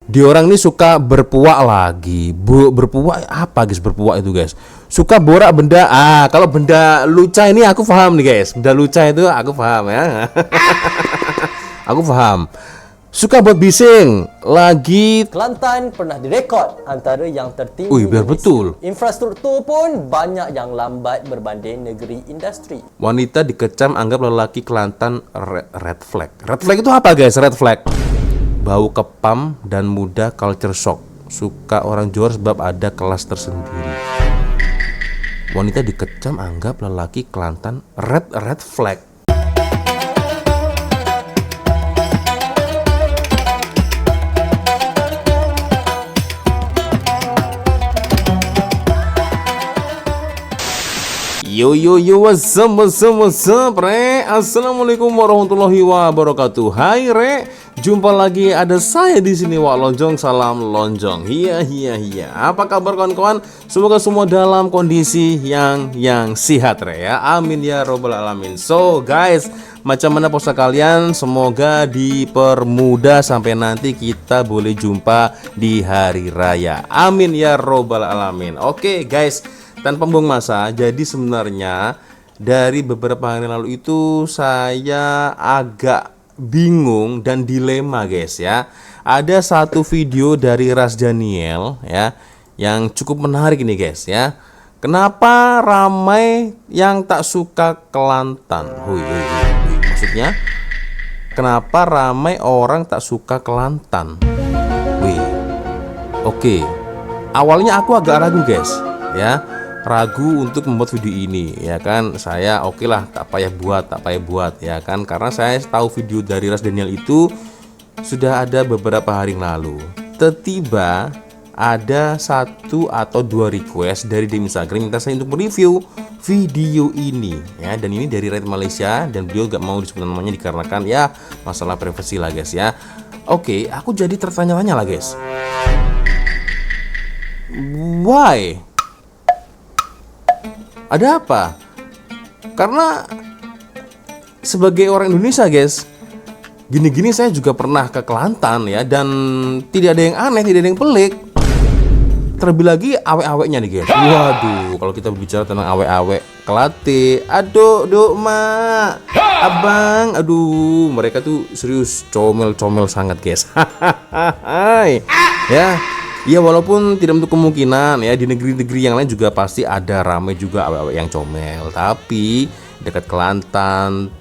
Dia orang ini suka berpuak lagi. Berpuak apa guys? Berpuak itu guys. Suka borak benda. Kalau benda luca ini aku paham nih guys. Benda luca itu aku paham ya. Aku paham. Suka buat bising. Lagi Kelantan pernah direkod antara yang tertinggi. Wih, biar Malaysia. betul. Infrastruktur pun banyak yang lambat berbanding negeri industri. wanita dikecam anggap lelaki Kelantan red flag. Red flag itu apa guys? Red flag. Bau kepam dan mudah culture shock. Suka orang Johor sebab ada kelas tersendiri. Wanita dikecam anggap lelaki Kelantan red flag. Yo, what's up, re? Assalamualaikum warahmatullahi wabarakatuh. Hai, re. Jumpa lagi ada saya di sini, Wak Lonjong. Salam lonjong. Iya. Apa kabar kawan-kawan? Semoga semua dalam kondisi yang sehat, re ya. Amin ya robbal alamin. So, guys, macam mana puasa kalian? Semoga dipermudah sampai nanti kita boleh jumpa di hari raya. Amin ya robbal alamin. Oke, guys. Tanpa buang masa, jadi sebenarnya dari beberapa hari lalu itu saya agak bingung dan dilema guys ya. Ada satu video dari Ras Daniel ya yang cukup menarik ini guys ya. Kenapa ramai yang tak suka Kelantan? Maksudnya kenapa ramai orang tak suka Kelantan? Oke. Awalnya aku agak ragu guys ya. Ragu untuk membuat video ini ya kan. Saya oke lah, tak payah buat ya kan, karena saya tahu video dari Ras Daniel itu sudah ada beberapa hari yang lalu. Tiba-tiba ada 1 atau 2 request dari DM Instagram minta saya untuk mereview video ini ya, dan ini dari Rakyat Malaysia dan beliau gak mau disebut namanya dikarenakan ya masalah privasi lah guys ya. Oke, aku jadi tertanya-tanya lah guys, why? Ada apa? Karena sebagai orang Indonesia guys, gini-gini saya juga pernah ke Kelantan ya, dan tidak ada yang aneh, tidak ada yang pelik. Terlebih lagi awek-aweknya nih guys. Waduh, kalau kita berbicara tentang awek-awek Kelate, aduh mak, abang, aduh, mereka tuh serius comel-comel sangat guys. Ya. Ya walaupun tidak untuk kemungkinan ya, di negeri-negeri yang lain juga pasti ada ramai juga awak-awak yang comel. Tapi dekat Kelantan,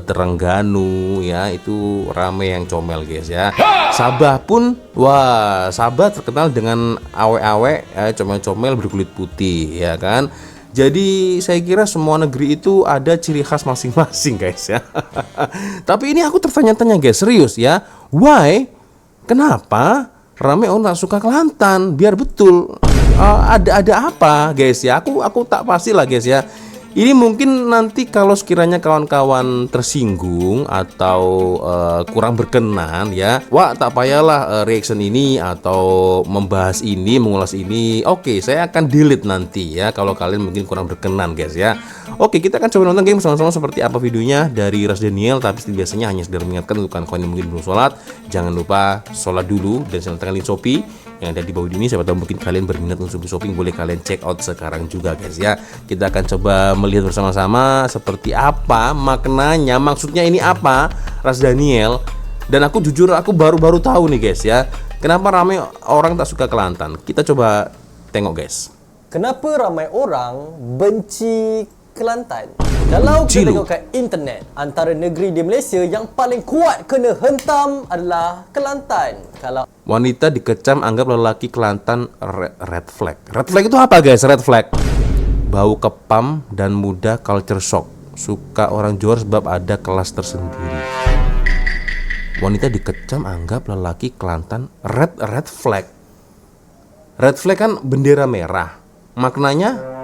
Terengganu ya, itu ramai yang comel guys ya. Sabah pun, wah, Sabah terkenal dengan awek-awek ya, comel-comel berkulit putih ya kan. Jadi saya kira semua negeri itu ada ciri khas masing-masing guys ya. Tapi ini aku tertanya-tanya guys, serius ya. Why? Kenapa ramai orang tak suka Kelantan? Biar betul, ada apa guys ya, aku tak pasti lah guys ya. Ini mungkin nanti kalau sekiranya kawan-kawan tersinggung atau kurang berkenan ya, wah tak payahlah reaction ini atau membahas ini, mengulas ini. Oke, saya akan delete nanti ya kalau kalian mungkin kurang berkenan guys ya. Oke, kita akan coba nonton game sama-sama seperti apa videonya dari Ras Daniel. Tapi seperti biasanya hanya sekedar mengingatkan untuk kawan-kawan yang mungkin belum sholat, jangan lupa sholat dulu dan silahkan link Shopee yang ada di bawah ini. Siapa tahu mungkin kalian berminat untuk shopping, boleh kalian check out sekarang juga guys ya. Kita akan coba melihat bersama-sama seperti apa maknanya, maksudnya ini apa Ras Daniel. Dan aku jujur, aku baru tahu nih guys ya, kenapa ramai orang tak suka Kelantan. Kita coba tengok guys. Kenapa ramai orang benci Kelantan? Kalau kita tengokkan internet, antara negeri di Malaysia yang paling kuat kena hentam adalah Kelantan. Kalau wanita dikecam anggap lelaki Kelantan red flag. Red flag itu apa guys? Red flag. Bau kepam dan mudah culture shock. Suka orang Johor sebab ada kelas tersendiri. Wanita dikecam anggap lelaki Kelantan red flag. Red flag kan bendera merah. Maknanya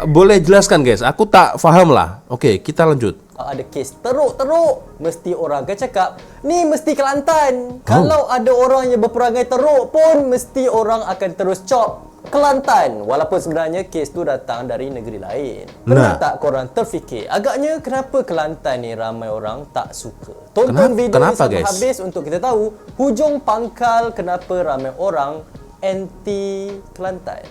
boleh jelaskan guys? Aku tak paham lah. Oke, kita lanjut. ada kes teruk, mesti orang akan cakap ni mesti Kelantan. Kalau ada orang yang berperangai teruk pun mesti orang akan terus cop Kelantan, walaupun sebenarnya kes tu datang dari negeri lain. Pernah tak korang terfikir, agaknya kenapa Kelantan ni ramai orang tak suka? Tonton video ni sampai habis untuk kita tahu hujung pangkal kenapa ramai orang anti Kelantan.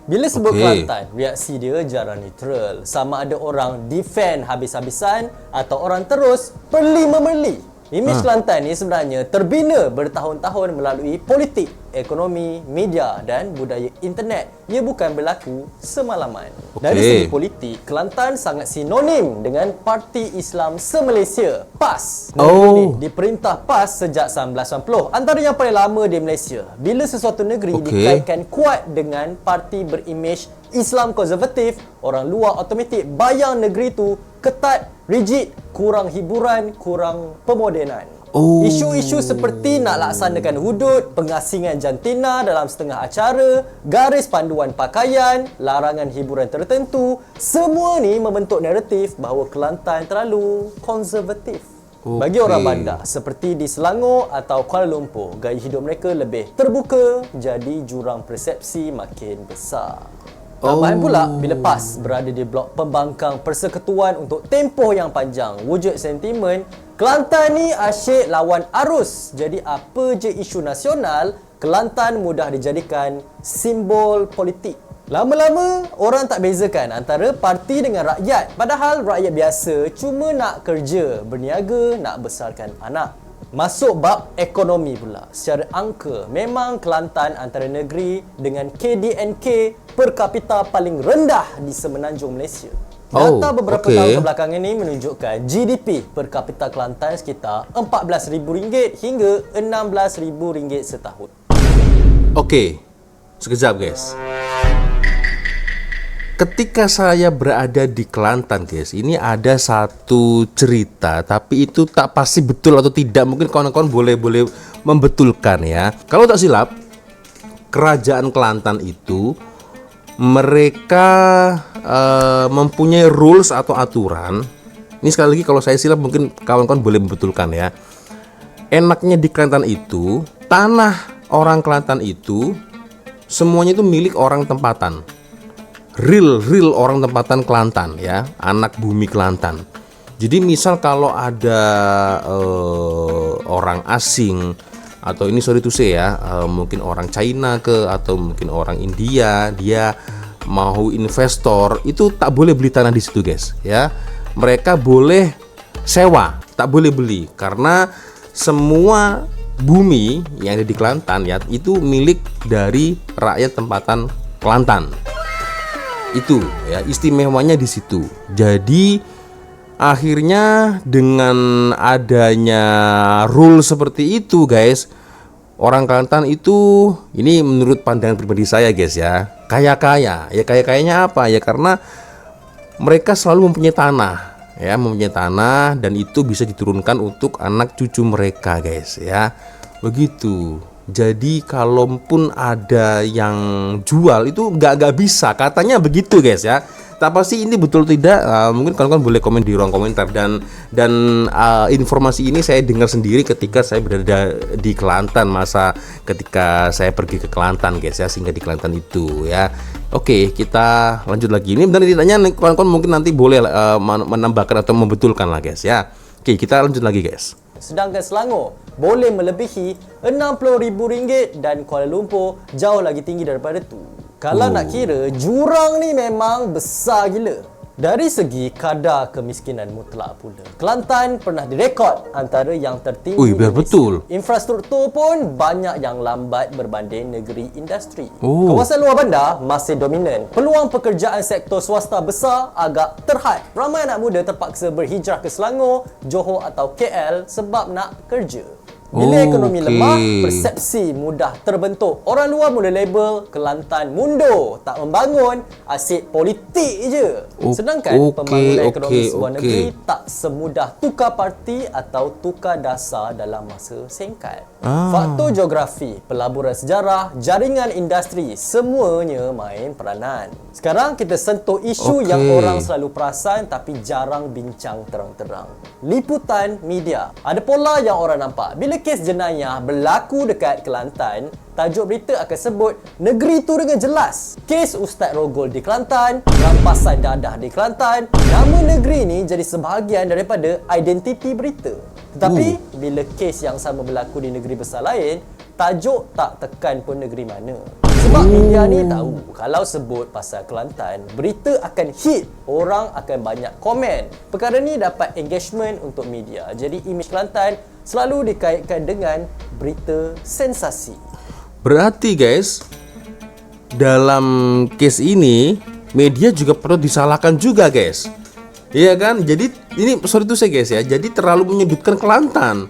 Bila sebut Kelantan, reaksi dia jarang neutral. Sama ada orang defend habis-habisan atau orang terus perli-memeli. Imej Kelantan ni sebenarnya terbina bertahun-tahun melalui politik, ekonomi, media dan budaya internet. Ia bukan berlaku semalaman. Dari segi politik, Kelantan sangat sinonim dengan Parti Islam se-Malaysia, PAS. Negeri ni diperintah PAS sejak 1990. Antara yang paling lama di Malaysia. Bila sesuatu negeri dikaitkan kuat dengan parti berimej Islam konservatif, orang luar automatik bayang negeri tu ketat, rigid, kurang hiburan, kurang pemodenan. Isu-isu seperti nak laksanakan hudud, pengasingan jantina dalam setengah acara, garis panduan pakaian, larangan hiburan tertentu, semua ni membentuk naratif bahawa Kelantan terlalu konservatif. Bagi orang bandar seperti di Selangor atau Kuala Lumpur, gaya hidup mereka lebih terbuka, jadi jurang persepsi makin besar. Tambahan pula, bila PAS berada di blok pembangkang persekutuan untuk tempoh yang panjang, wujud sentimen, Kelantan ni asyik lawan arus. Jadi apa je isu nasional, Kelantan mudah dijadikan simbol politik. Lama-lama, orang tak bezakan antara parti dengan rakyat. Padahal rakyat biasa cuma nak kerja, berniaga, nak besarkan anak. Masuk bab ekonomi pula. Secara angka, memang Kelantan antara negeri dengan KDNK per kapita paling rendah di semenanjung Malaysia. Data beberapa tahun kebelakangan ini menunjukkan GDP per kapita Kelantan sekitar RM14,000 hingga RM16,000 setahun. Sekejap guys. Ketika saya berada di Kelantan guys, ini ada satu cerita, tapi itu tak pasti betul atau tidak. Mungkin kawan-kawan boleh membetulkan ya. Kalau tak silap, kerajaan Kelantan itu mereka mempunyai rules atau aturan. Ini sekali lagi kalau saya silap mungkin kawan-kawan boleh membetulkan ya. Enaknya di Kelantan itu, tanah orang Kelantan itu semuanya itu milik orang tempatan. Real orang tempatan Kelantan ya, anak bumi Kelantan. Jadi misal kalau ada orang asing atau ini sorry to say ya, mungkin orang China atau mungkin orang India, dia mau investor, itu tak boleh beli tanah di situ guys ya. Mereka boleh sewa, tak boleh beli, karena semua bumi yang ada di Kelantan ya itu milik dari rakyat tempatan Kelantan. Itu ya istimewanya di situ. Jadi akhirnya dengan adanya rule seperti itu guys, orang Kelantan itu, ini menurut pandangan pribadi saya guys ya, kaya-kayanya apa ya, karena mereka selalu mempunyai tanah dan itu bisa diturunkan untuk anak cucu mereka guys ya, begitu. Jadi kalaupun ada yang jual itu nggak bisa, katanya begitu guys ya. Tak pasti ini betul tidak, mungkin kawan-kawan boleh komen di ruang komentar. Dan informasi ini saya dengar sendiri ketika saya berada di Kelantan, masa ketika saya pergi ke Kelantan guys ya, sehingga di Kelantan itu ya. Oke, kita lanjut lagi. Ini dan ditanya kawan-kawan mungkin nanti boleh menambahkan atau membetulkan lah guys ya. Oke, kita lanjut lagi guys. Sedangkan Selangor boleh melebihi RM60,000 dan Kuala Lumpur jauh lagi tinggi daripada tu. Kalau nak kira, jurang ni memang besar gila. Dari segi kadar kemiskinan mutlak pula, Kelantan pernah direkod antara yang tertinggi. Biar betul. Infrastruktur pun banyak yang lambat berbanding negeri industri. Kawasan luar bandar masih dominan. Peluang pekerjaan sektor swasta besar agak terhad. Ramai anak muda terpaksa berhijrah ke Selangor, Johor atau KL sebab nak kerja. Bila ekonomi lemah, persepsi mudah terbentuk. Orang luar mula label Kelantan mundur, tak membangun, asyik politik je. Sedangkan pembangunan ekonomi sebuah negeri tak semudah tukar parti atau tukar dasar dalam masa singkat. Faktor geografi, pelaburan sejarah, jaringan industri, semuanya main peranan. Sekarang kita sentuh isu yang orang selalu perasan tapi jarang bincang terang-terang. Liputan media. Ada pola yang orang nampak. Bila kes jenayah berlaku dekat Kelantan, tajuk berita akan sebut negeri tu dengan jelas. Kes Ustaz Rogol di Kelantan, rampasan dadah di Kelantan. Nama negeri ni jadi sebahagian daripada identiti berita. Tetapi bila kes yang sama berlaku di negeri besar lain, tajuk tak tekan pun negeri mana. Sebab media ni tahu kalau sebut pasal Kelantan, berita akan hit, orang akan banyak komen. Perkara ni dapat engagement untuk media. Jadi imej Kelantan selalu dikaitkan dengan berita sensasi. Berarti guys, dalam case ini media juga perlu disalahkan juga guys. Iya kan? Jadi ini sorry itu saya guys ya. Jadi terlalu menyudutkan Kelantan.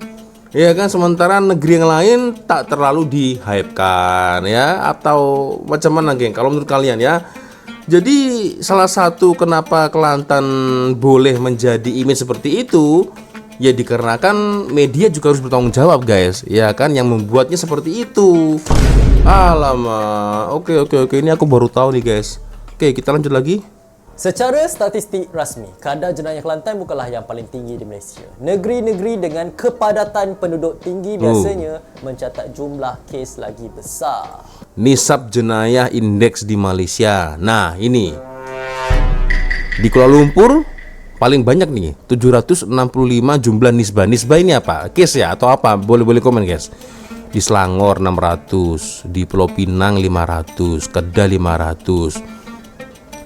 Ya kan, sementara negeri yang lain tak terlalu di-hype-kan ya, atau macam mana geng kalau menurut kalian ya. Jadi salah satu kenapa Kelantan boleh menjadi image seperti itu ya dikarenakan media juga harus bertanggung jawab guys, ya kan, yang membuatnya seperti itu. Alamak, oke, ini aku baru tahu nih guys. Oke, kita lanjut lagi. Secara statistik rasmi, kadar jenayah Kelantan bukanlah yang paling tinggi di Malaysia. Negeri-negeri dengan kepadatan penduduk tinggi biasanya mencatat jumlah kes lagi besar. Nisab jenayah indeks di Malaysia. Nah, ini. Di Kuala Lumpur paling banyak nih, 765 jumlah nisbah. Nisbah ini apa? Case ya atau apa? Boleh komen guys. Di Selangor 600, di Pulau Pinang 500, Kedah 500.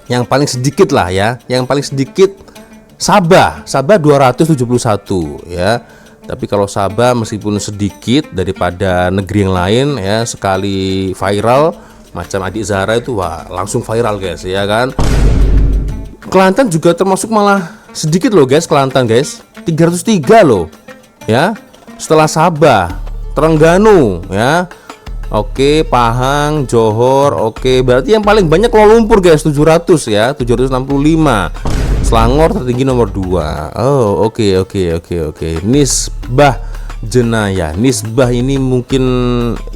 Yang paling sedikit lah ya, yang paling sedikit Sabah 271 ya. Tapi kalau Sabah meskipun sedikit daripada negeri yang lain ya, sekali viral macam Adik Zahra itu wah langsung viral guys ya kan. Kelantan juga termasuk malah sedikit loh guys, Kelantan guys 303 loh ya. Setelah Sabah, Terengganu ya. Oke, Pahang, Johor, oke. Berarti yang paling banyak Kuala Lumpur guys, 700 ya, 765. Selangor tertinggi nomor 2. Oh, oke. Nisbah jenayah. Nisbah ini mungkin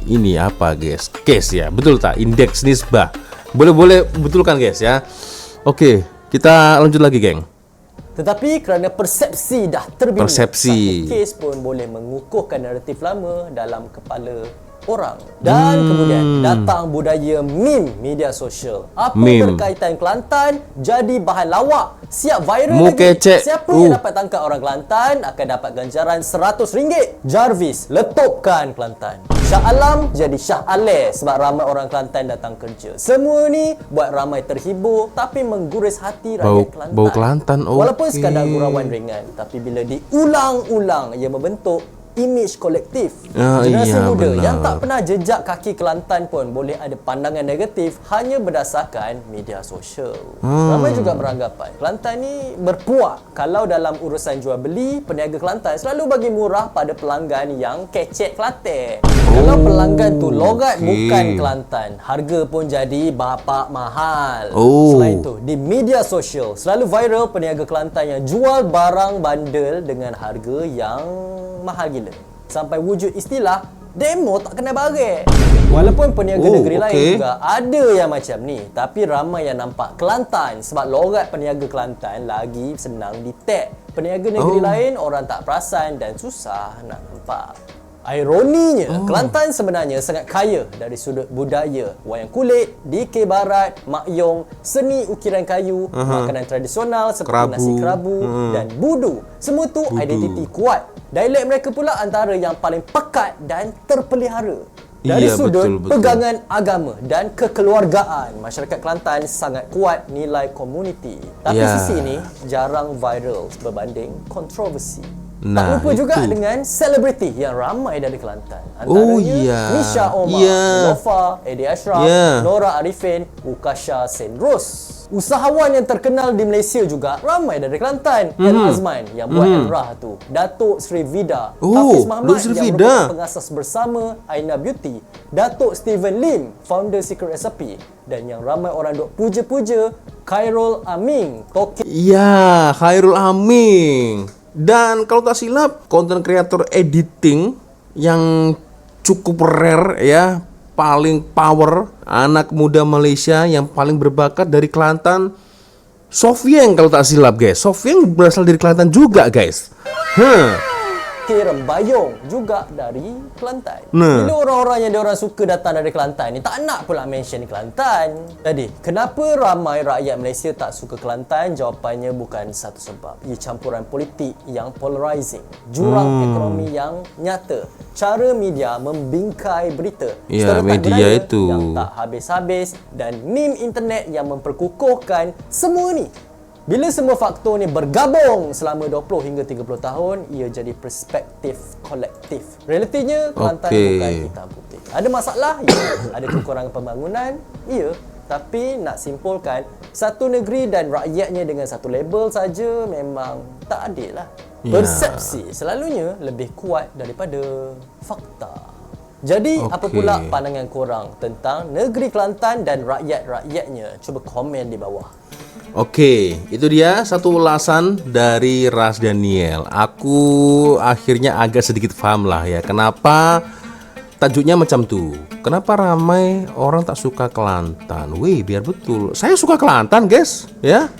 ini apa guys? Case ya, betul tak? Indeks nisbah. Boleh betulkan guys ya. Oke, kita lanjut lagi geng. Tetapi kerana persepsi dah terbina, persepsi, satu kes pun boleh mengukuhkan naratif lama dalam kepala orang. Dan kemudian datang budaya meme media sosial. Apa berkaitan Kelantan jadi bahan lawak, siap viral lagi. Siapa yang dapat tangkap orang Kelantan akan dapat ganjaran RM100. Jarvis letupkan Kelantan. Shah Alam jadi Shah Ale sebab ramai orang Kelantan datang kerja. Semua ni buat ramai terhibur tapi mengguris hati rakyat Kelantan. Bau Kelantan. Walaupun sekadar gurauan ringan, tapi bila diulang-ulang ia membentuk image kolektif. Generasi muda benar, yang tak pernah jejak kaki Kelantan pun boleh ada pandangan negatif hanya berdasarkan media sosial. Ramai juga beranggapan Kelantan ni berpuak kalau dalam urusan jual beli, peniaga Kelantan selalu bagi murah pada pelanggan yang kecek Kelantan. Kalau pelanggan tu logat bukan Kelantan, harga pun jadi bapak mahal. Selain tu, di media sosial selalu viral peniaga Kelantan yang jual barang bandel dengan harga yang mahal gila. Sampai wujud istilah demo tak kena barang. Walaupun peniaga negeri lain juga ada yang macam ni, tapi ramai yang nampak Kelantan sebab logat peniaga Kelantan lagi senang di-tag. Peniaga negeri lain orang tak perasan dan susah nak nampak. Ironinya, Kelantan sebenarnya sangat kaya dari sudut budaya, wayang kulit, DK Barat, makyong, seni ukiran kayu, makanan tradisional seperti nasi kerabu dan budu. Semua tu identiti kuat. Dialek mereka pula antara yang paling pekat dan terpelihara. Dari sudut pegangan agama dan kekeluargaan, masyarakat Kelantan sangat kuat nilai komuniti. Tapi sisi ini jarang viral berbanding kontroversi. Tak lupa juga dengan selebriti yang ramai dari Kelantan. Antaranya Misha Omar, Lofa, Eddie Ashraf, Nora Arifin, Ukasha Senros. Usahawan yang terkenal di Malaysia juga ramai dari Kelantan. El Azman yang buat Emrah tu, Datuk Sri Vida, Hafiz Mahmud yang merupakan pengasas bersama Aina Beauty, Datuk Steven Lim, founder Secret Recipe, dan yang ramai orang duk puja-puja, Khairul Aming. Ya, Khairul Aming. Dan kalau tak silap, content creator editing yang cukup rare ya, paling power, anak muda Malaysia yang paling berbakat dari Kelantan, Sofieng kalau tak silap guys. Sofieng berasal dari Kelantan juga guys. Rembayung juga dari Kelantan. Nah. Bila orang-orang yang diorang suka datang dari Kelantan ni tak nak pula mention Kelantan. Jadi, kenapa ramai rakyat Malaysia tak suka Kelantan? Jawapannya bukan satu sebab. Ia campuran politik yang polarizing, jurang ekonomi yang nyata, cara media membingkai berita, Ya, stereotip media budaya itu yang tak habis-habis dan meme internet yang memperkukuhkan semua ni. Bila semua faktor ni bergabung selama 20 hingga 30 tahun, ia jadi perspektif kolektif. Realitinya, Kelantan bukan hitam putih. Ada masalah? Ya. Ada kekurangan pembangunan? Ya. Tapi nak simpulkan, satu negeri dan rakyatnya dengan satu label saja memang tak adil lah. Persepsi selalunya lebih kuat daripada fakta. Jadi, apa pula pandangan korang tentang negeri Kelantan dan rakyat-rakyatnya? Cuba komen di bawah. Oke, itu dia satu ulasan dari Ras Daniel. Aku akhirnya agak sedikit paham lah ya, kenapa tajuknya macam tuh. Kenapa ramai orang tak suka Kelantan? Wih, biar betul. Saya suka Kelantan, guys, ya.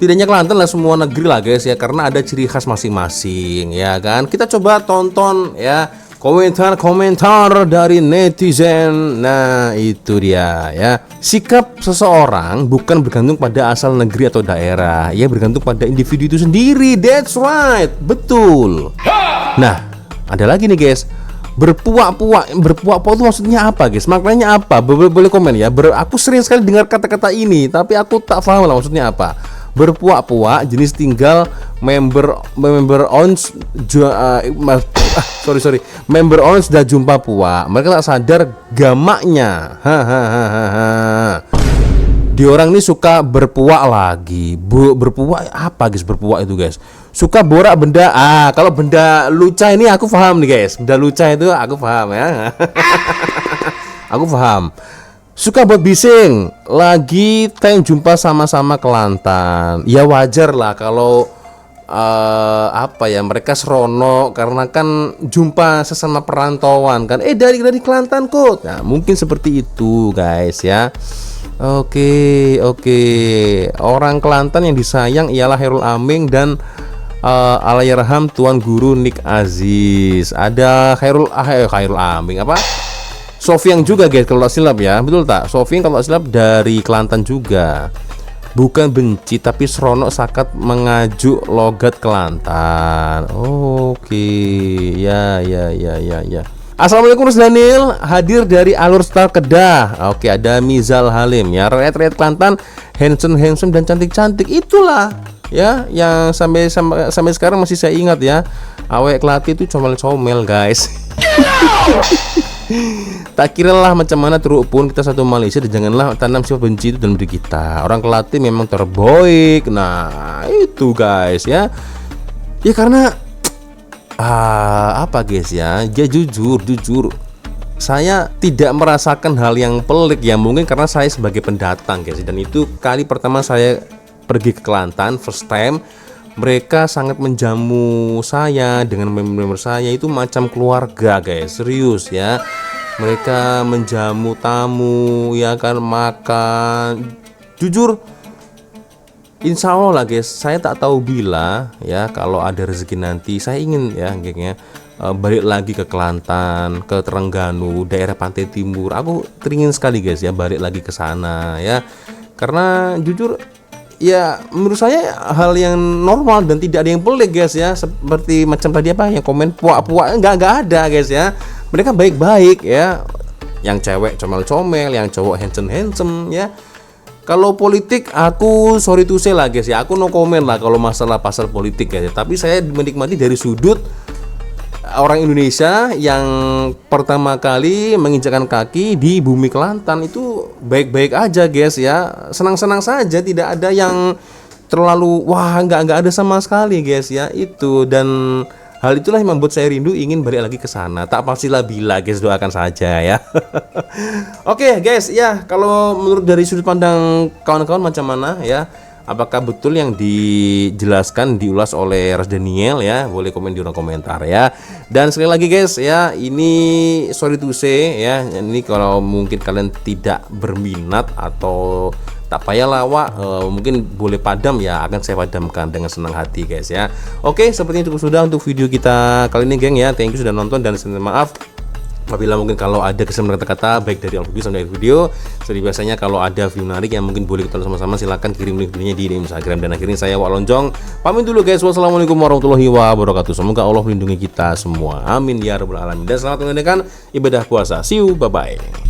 Tidak hanya Kelantan lah, semua negeri lah, guys, ya, karena ada ciri khas masing-masing, ya kan. Kita coba tonton ya komentar-komentar dari netizen. Nah, itu dia ya. Sikap seseorang bukan bergantung pada asal negeri atau daerah, ya bergantung pada individu itu sendiri. That's right, betul. Nah, ada lagi nih guys. Berpuak-puak itu maksudnya apa guys? Maknanya apa? Boleh komen ya. Aku sering sekali dengar kata-kata ini, tapi aku tak paham lah maksudnya apa. Berpuak-puak jenis tinggal member on sudah jumpa puak, mereka tak sadar gamaknya. Di orang ini suka berpuak lagi. Berpuak apa guys? Berpuak itu guys, suka borak benda. Kalau benda lucah ini aku paham nih guys. Benda lucah itu aku paham ya. Aku paham. Suka buat bising, lagi time jumpa sama-sama Kelantan. Ya wajar lah kalau mereka serono karena kan jumpa sesama perantauan kan. Dari Kelantan kok. Nah, mungkin seperti itu guys ya. Oke. Orang Kelantan yang disayang ialah Khairul Aming dan Allahyarham Tuan Guru Nik Aziz. Ada Khairul Aming apa? Sofian juga guys kalau tak silap ya, betul tak? Sofian kalau tak silap dari Kelantan juga. Bukan benci tapi seronok sakat mengajuk logat Kelantan. Oke. Ya. Assalamualaikum Ras Daniel, hadir dari Alur Star Kedah. Oke, ada Mizal Halim ya. Rakyat Kelantan handsome dan cantik-cantik. Itulah ya yang sampai sekarang masih saya ingat ya. Awek Kelati itu comel-comel guys. Tak kira lah macam mana teruk pun kita satu Malaysia, dan janganlah tanam sifat benci itu dalam diri kita. Orang Kelati memang terbaik. Nah, itu guys ya. Ya karena guys ya. Dia jujur. Saya tidak merasakan hal yang pelik ya, mungkin karena saya sebagai pendatang guys, dan itu kali pertama saya pergi ke Kelantan, first time. Mereka sangat menjamu saya dengan member-member saya itu macam keluarga guys, serius ya. Mereka menjamu tamu ya kan, makan. Jujur, insya Allah lah guys, saya tak tahu bila ya kalau ada rezeki nanti saya ingin ya gengnya balik lagi ke Kelantan, ke Terengganu, daerah pantai timur. Aku teringin sekali guys ya balik lagi ke sana ya. Karena jujur ya menurut saya hal yang normal dan tidak ada yang pelik guys ya. Seperti macam tadi yang komen puak-puak, enggak ada guys ya. Mereka baik-baik ya. Yang cewek comel-comel, yang cowok handsome ya. Kalau politik aku sorry to say lah guys ya, aku no comment lah kalau masalah pasal politik guys ya. Tapi saya menikmati dari sudut orang Indonesia yang pertama kali menginjakkan kaki di bumi Kelantan, itu baik-baik aja guys ya, senang-senang saja, tidak ada yang terlalu nggak ada sama sekali guys ya itu. Dan hal itulah yang membuat saya rindu ingin balik lagi ke sana. Tak pastilah bila guys, doakan saja ya. Oke guys ya, kalau menurut dari sudut pandang kawan-kawan macam mana ya? Apakah betul yang dijelaskan, diulas oleh Ras Daniel ya? Boleh komen di kolom komentar ya. Dan sekali lagi guys ya, ini sorry to say ya, ini kalau mungkin kalian tidak berminat atau tak payahlah Wak, mungkin boleh padam ya, akan saya padamkan dengan senang hati guys ya. Oke, sepertinya cukup sudah untuk video kita kali ini geng ya. Thank you sudah nonton dan maaf apabila mungkin kalau ada kesalahan kata-kata baik dari awal video sampai akhir video. Seperti biasanya kalau ada video menarik yang mungkin boleh kita sama-sama, silahkan kirim link videonya di Instagram. Dan akhirnya saya Wak Lonjong pamit dulu guys. Wassalamualaikum warahmatullahi wabarakatuh. Semoga Allah melindungi kita semua, amin ya rabbal alamin, dan selamat menunaikan ibadah puasa. See you, bye bye.